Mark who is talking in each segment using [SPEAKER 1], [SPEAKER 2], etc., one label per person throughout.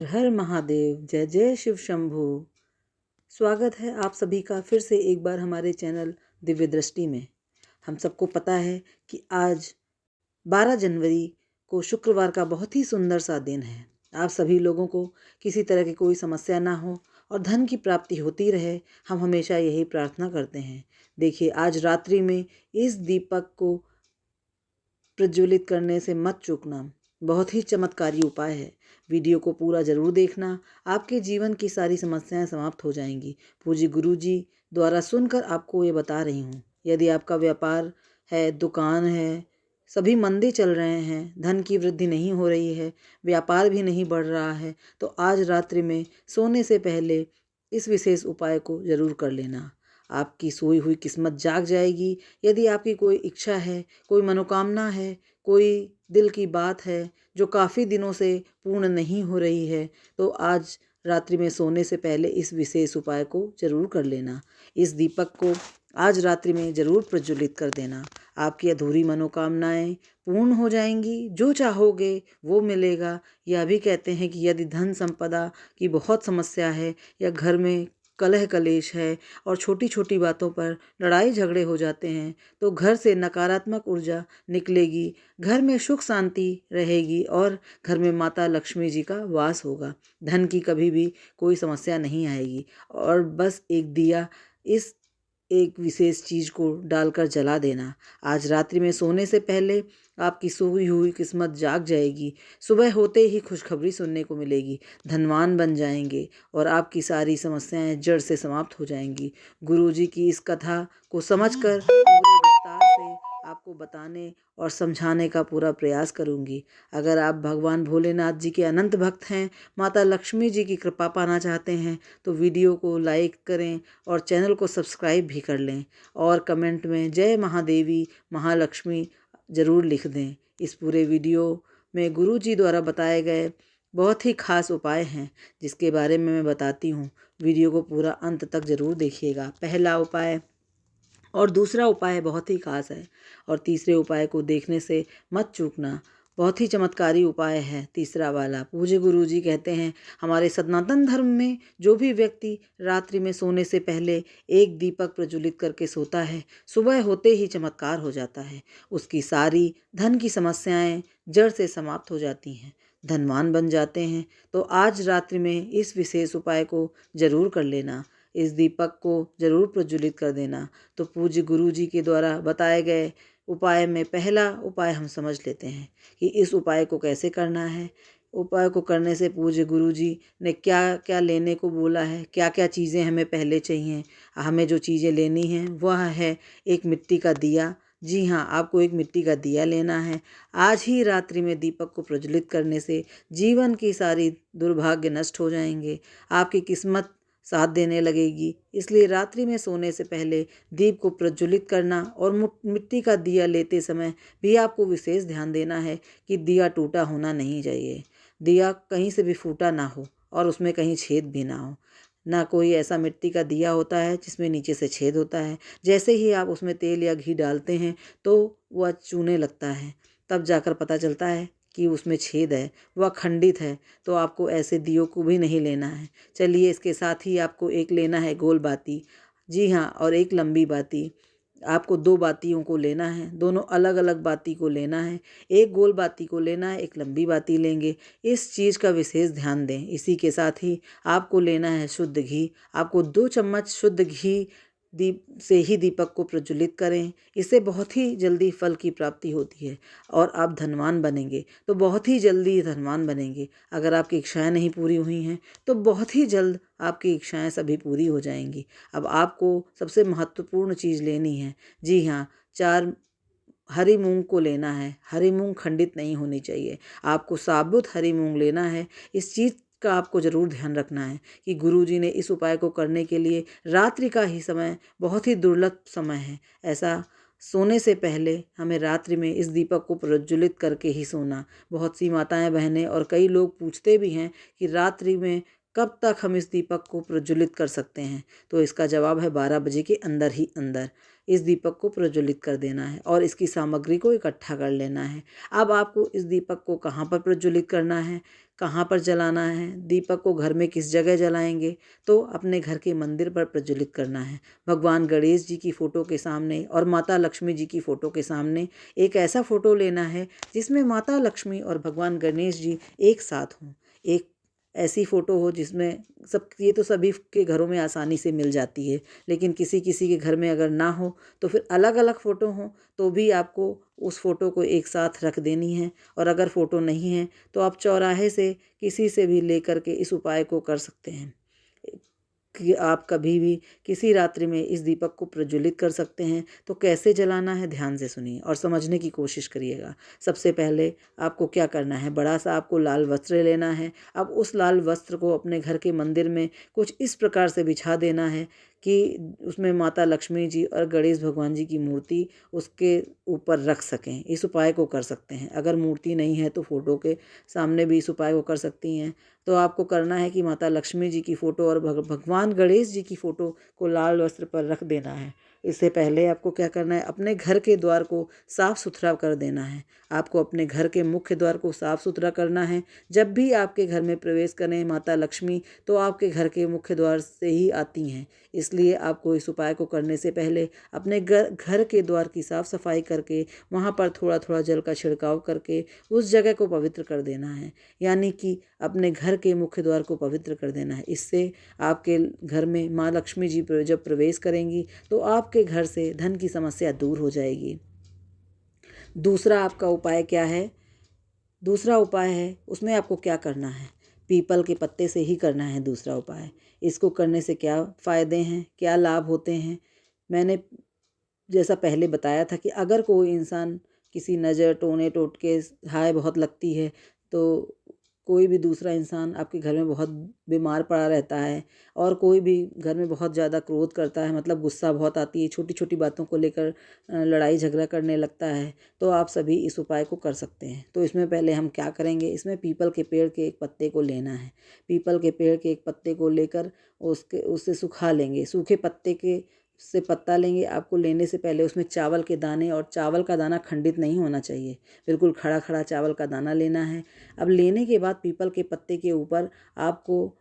[SPEAKER 1] हर महादेव, जय जय शिव शंभू। स्वागत है आप सभी का फिर से एक बार हमारे चैनल दिव्य दृष्टि में। हम सबको पता है कि आज 12 जनवरी को शुक्रवार का बहुत ही सुंदर सा दिन है। आप सभी लोगों को किसी तरह की कोई समस्या ना हो और धन की प्राप्ति होती रहे, हम हमेशा यही प्रार्थना करते हैं। देखिए, आज रात्रि में इस दीपक को प्रज्वलित करने से मत चूकना। बहुत ही चमत्कारी उपाय है। वीडियो को पूरा ज़रूर देखना, आपके जीवन की सारी समस्याएं समाप्त हो जाएंगी। पूज्य गुरु जी द्वारा सुनकर आपको ये बता रही हूँ। यदि आपका व्यापार है, दुकान है, सभी मंदे चल रहे हैं, धन की वृद्धि नहीं हो रही है, व्यापार भी नहीं बढ़ रहा है, तो आज रात्रि में सोने से पहले इस विशेष उपाय को ज़रूर कर लेना। आपकी सोई हुई किस्मत जाग जाएगी। यदि आपकी कोई इच्छा है, कोई मनोकामना है, कोई दिल की बात है जो काफ़ी दिनों से पूर्ण नहीं हो रही है, तो आज रात्रि में सोने से पहले इस विशेष उपाय को ज़रूर कर लेना। इस दीपक को आज रात्रि में ज़रूर प्रज्वलित कर देना। आपकी अधूरी मनोकामनाएं पूर्ण हो जाएंगी। जो चाहोगे वो मिलेगा। यह भी कहते हैं कि यदि धन संपदा की बहुत समस्या है या घर में कलह कलेश है और छोटी छोटी बातों पर लड़ाई झगड़े हो जाते हैं, तो घर से नकारात्मक ऊर्जा निकलेगी, घर में सुख शांति रहेगी और घर में माता लक्ष्मी जी का वास होगा। धन की कभी भी कोई समस्या नहीं आएगी। और बस एक दिया इस एक विशेष चीज़ को डालकर जला देना। आज रात्रि में सोने से पहले आपकी सोई हुई किस्मत जाग जाएगी। सुबह होते ही खुशखबरी सुनने को मिलेगी। धनवान बन जाएंगे और आपकी सारी समस्याएं जड़ से समाप्त हो जाएंगी। गुरुजी की इस कथा को समझकर पूरे विस्तार से आपको बताने और समझाने का पूरा प्रयास करूंगी। अगर आप भगवान भोलेनाथ जी के अनंत भक्त हैं, माता लक्ष्मी जी की कृपा पाना चाहते हैं, तो वीडियो को लाइक करें और चैनल को सब्सक्राइब भी कर लें और कमेंट में जय महादेवी महालक्ष्मी ज़रूर लिख दें। इस पूरे वीडियो में गुरु जी द्वारा बताए गए बहुत ही खास उपाय हैं जिसके बारे में मैं बताती हूँ। वीडियो को पूरा अंत तक ज़रूर देखिएगा। पहला उपाय और दूसरा उपाय बहुत ही खास है और तीसरे उपाय को देखने से मत चूकना। बहुत ही चमत्कारी उपाय है तीसरा वाला। पूज्य गुरु जी कहते हैं, हमारे सनातन धर्म में जो भी व्यक्ति रात्रि में सोने से पहले एक दीपक प्रज्वलित करके सोता है, सुबह होते ही चमत्कार हो जाता है। उसकी सारी धन की समस्याएं जड़ से समाप्त हो जाती हैं, धनवान बन जाते हैं। तो आज रात्रि में इस विशेष उपाय को ज़रूर कर लेना। इस दीपक को ज़रूर प्रज्वलित कर देना। तो पूज्य गुरु जी के द्वारा बताए गए उपाय में पहला उपाय हम समझ लेते हैं कि इस उपाय को कैसे करना है। उपाय को करने से पूज्य गुरु जी ने क्या क्या लेने को बोला है, क्या क्या चीज़ें हमें पहले चाहिए। हमें जो चीज़ें लेनी हैं वह है एक मिट्टी का दिया। जी हाँ, आपको एक मिट्टी का दिया लेना है। आज ही रात्रि में दीपक को प्रज्वलित करने से जीवन की सारी दुर्भाग्य नष्ट हो जाएंगे, आपकी किस्मत साथ देने लगेगी। इसलिए रात्रि में सोने से पहले दीप को प्रज्वलित करना और मिट्टी का दिया लेते समय भी आपको विशेष ध्यान देना है कि दिया टूटा होना नहीं चाहिए। दिया कहीं से भी फूटा ना हो और उसमें कहीं छेद भी ना हो। ना कोई ऐसा मिट्टी का दिया होता है जिसमें नीचे से छेद होता है। जैसे ही आप उसमें तेल या घी डालते हैं तो वह चूने लगता है, तब जाकर पता चलता है कि उसमें छेद है, वह खंडित है। तो आपको ऐसे दियों को भी नहीं लेना है। चलिए, इसके साथ ही आपको एक लेना है गोल बाती। जी हाँ, और एक लंबी बाती। आपको 2 बातियों को लेना है, दोनों अलग अलग बाती को लेना है। एक गोल बाती को लेना है, एक लंबी बाती लेंगे। इस चीज़ का विशेष ध्यान दें। इसी के साथ ही आपको लेना है शुद्ध घी। आपको 2 चम्मच शुद्ध घी दीप से ही दीपक को प्रज्वलित करें। इससे बहुत ही जल्दी फल की प्राप्ति होती है और आप धनवान बनेंगे। तो बहुत ही जल्दी धनवान बनेंगे। अगर आपकी इच्छाएं नहीं पूरी हुई हैं तो बहुत ही जल्द आपकी इच्छाएं सभी पूरी हो जाएंगी। अब आपको सबसे महत्वपूर्ण चीज़ लेनी है। जी हाँ, 4 हरी मूंग को लेना है। हरी मूंग खंडित नहीं होनी चाहिए। आपको साबुत हरी मूंग लेना है। इस चीज़ का आपको ज़रूर ध्यान रखना है कि गुरुजी ने इस उपाय को करने के लिए रात्रि का ही समय बहुत ही दुर्लभ समय है। ऐसा सोने से पहले हमें रात्रि में इस दीपक को प्रज्वलित करके ही सोना। बहुत सी माताएं बहनें और कई लोग पूछते भी हैं कि रात्रि में कब तक हम इस दीपक को प्रज्वलित कर सकते हैं? तो इसका जवाब है 12 बजे के अंदर ही अंदर इस दीपक को प्रज्वलित कर देना है और इसकी सामग्री को इकट्ठा कर लेना है। अब आपको इस दीपक को कहाँ पर प्रज्वलित करना है, कहाँ पर जलाना है, दीपक को घर में किस जगह जलाएंगे? तो अपने घर के मंदिर पर प्रज्वलित करना है। भगवान गणेश जी की फ़ोटो के सामने और माता लक्ष्मी जी की फ़ोटो के सामने एक ऐसा फ़ोटो लेना है जिसमें माता लक्ष्मी और भगवान गणेश जी एक साथ हों। एक ऐसी फ़ोटो हो जिसमें सब, ये तो सभी के घरों में आसानी से मिल जाती है, लेकिन किसी किसी के घर में अगर ना हो तो फिर अलग अलग फ़ोटो हों तो भी आपको उस फ़ोटो को एक साथ रख देनी है। और अगर फ़ोटो नहीं है तो आप चौराहे से किसी से भी लेकर के इस उपाय को कर सकते हैं कि आप कभी भी किसी रात्रि में इस दीपक को प्रज्वलित कर सकते हैं। तो कैसे जलाना है ध्यान से सुनिए और समझने की कोशिश करिएगा। सबसे पहले आपको क्या करना है, बड़ा सा आपको लाल वस्त्र लेना है। अब उस लाल वस्त्र को अपने घर के मंदिर में कुछ इस प्रकार से बिछा देना है कि उसमें माता लक्ष्मी जी और गणेश भगवान जी की मूर्ति उसके ऊपर रख सकें। इस उपाय को कर सकते हैं। अगर मूर्ति नहीं है तो फ़ोटो के सामने भी इस उपाय को कर सकती हैं। तो आपको करना है कि माता लक्ष्मी जी की फ़ोटो और भगवान गणेश जी की फ़ोटो को लाल वस्त्र पर रख देना है। इससे पहले आपको क्या करना है, अपने घर के द्वार को साफ़ सुथरा कर देना है। आपको अपने घर के मुख्य द्वार को साफ़ सुथरा करना है। जब भी आपके घर में प्रवेश करें माता लक्ष्मी तो आपके घर के मुख्य द्वार से ही आती हैं। इसलिए आपको इस उपाय को करने से पहले अपने घर के द्वार की साफ़ सफाई करके वहाँ पर थोड़ा थोड़ा जल का छिड़काव करके उस जगह को पवित्र कर देना है। यानी कि अपने घर के मुख्य द्वार को पवित्र कर देना है। इससे आपके घर में माँ लक्ष्मी जी जब प्रवेश करेंगी तो आपके घर से धन की समस्या दूर हो जाएगी। दूसरा आपका उपाय क्या है? दूसरा उपाय है, उसमें आपको क्या करना है, पीपल के पत्ते से ही करना है दूसरा उपाय। इसको करने से क्या फ़ायदे हैं, क्या लाभ होते हैं? मैंने जैसा पहले बताया था कि अगर कोई इंसान किसी नज़र टोने टोटके हाय बहुत लगती है तो कोई भी दूसरा इंसान आपके घर में बहुत बीमार पड़ा रहता है और कोई भी घर में बहुत ज़्यादा क्रोध करता है, मतलब गुस्सा बहुत आती है, छोटी छोटी बातों को लेकर लड़ाई झगड़ा करने लगता है, तो आप सभी इस उपाय को कर सकते हैं। तो इसमें पहले हम क्या करेंगे, इसमें पीपल के पेड़ के एक पत्ते को लेना है। पीपल के पेड़ के एक पत्ते को लेकर उसे सुखा लेंगे। सूखे पत्ते के से पत्ता लेंगे। आपको लेने से पहले उसमें चावल के दाने, और चावल का दाना खंडित नहीं होना चाहिए, बिल्कुल खड़ा खड़ा चावल का दाना लेना है। अब लेने के बाद पीपल के पत्ते के ऊपर आपको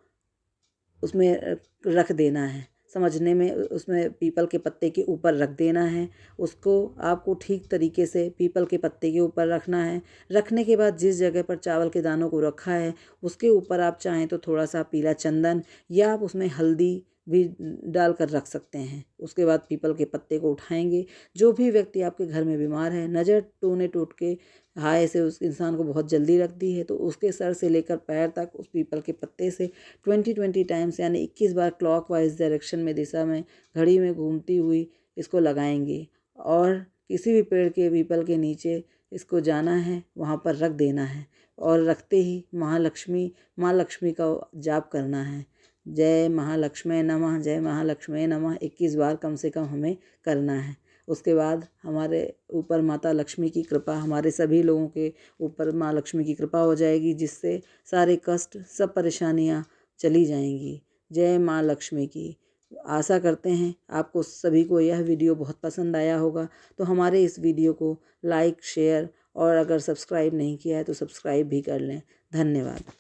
[SPEAKER 1] उसमें रख देना है। समझने में, उसमें पीपल के पत्ते के ऊपर रख देना है। उसको आपको ठीक तरीके से पीपल के पत्ते के ऊपर रखना है। रखने के बाद जिस जगह पर चावल के दानों को रखा है उसके ऊपर आप चाहें तो थोड़ा सा पीला चंदन या आप उसमें हल्दी भी डालकर रख सकते हैं। उसके बाद पीपल के पत्ते को उठाएंगे। जो भी व्यक्ति आपके घर में बीमार है, नज़र टोने टोटके हाय से उस इंसान को बहुत जल्दी लगती है, तो उसके सर से लेकर पैर तक उस पीपल के पत्ते से 20 टाइम्स यानी 21 बार क्लॉकवाइज डायरेक्शन में, दिशा में, घड़ी में घूमती हुई इसको लगाएंगे। और किसी भी पेड़ के, पीपल के नीचे इसको जाना है, वहाँ पर रख देना है और रखते ही माँ लक्ष्मी का जाप करना है। जय महालक्ष्मी नमः, जय महालक्ष्मी नमः 21 बार कम से कम हमें करना है। उसके बाद हमारे ऊपर माता लक्ष्मी की कृपा, हमारे सभी लोगों के ऊपर माँ लक्ष्मी की कृपा हो जाएगी, जिससे सारे कष्ट, सब परेशानियाँ चली जाएंगी। जय माँ लक्ष्मी की। आशा करते हैं आपको सभी को यह वीडियो बहुत पसंद आया होगा। तो हमारे इस वीडियो को लाइक, शेयर और अगर सब्सक्राइब नहीं किया है तो सब्सक्राइब भी कर लें। धन्यवाद।